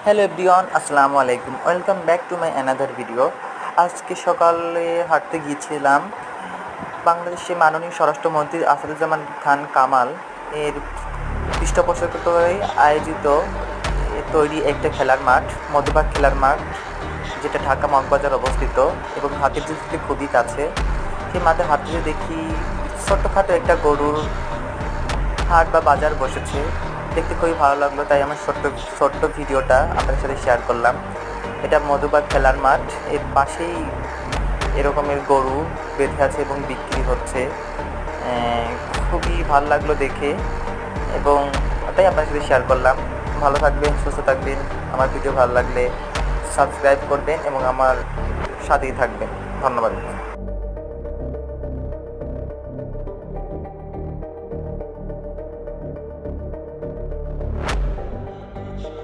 Hello everyone, আসসালামু আলাইকুম। Welcome back to my another video. আজকে সকালে হাঁটতে গিয়েছিলাম বাংলাদেশে মাননীয় স্বরাষ্ট্রমন্ত্রী আসাদুজ্জামান খান কামাল এর পৃষ্ঠপোষকতায় আয়োজিত তৈরি একটা খেলার মাঠ, মধুবাগ খেলার মাঠ, যেটা ঢাকা মগবাজার অবস্থিত এবং হাতিরঝিল থেকে খুবই কাছে। সেই মাঠে হাঁটতে দেখি ছোট্টখাটো একটা গরুর হাট বা বাজার বসেছে। দেখতে খুবই ভালো লাগলো, তাই আমার ছোট্ট ভিডিওটা আপনাদের সাথে শেয়ার করলাম। এটা মধুবাগ খেলার মাঠ, এর পাশেই এরকমের গরু বেঁধে আছে এবং বিক্রি হচ্ছে। খুবই ভালো লাগলো দেখে এবং তাই আপনার সাথে শেয়ার করলাম। ভালো থাকবেন, সুস্থ থাকবেন। আমার ভিডিও ভালো লাগলে সাবস্ক্রাইব করবেন এবং আমার সাথেই থাকবেন। ধন্যবাদ।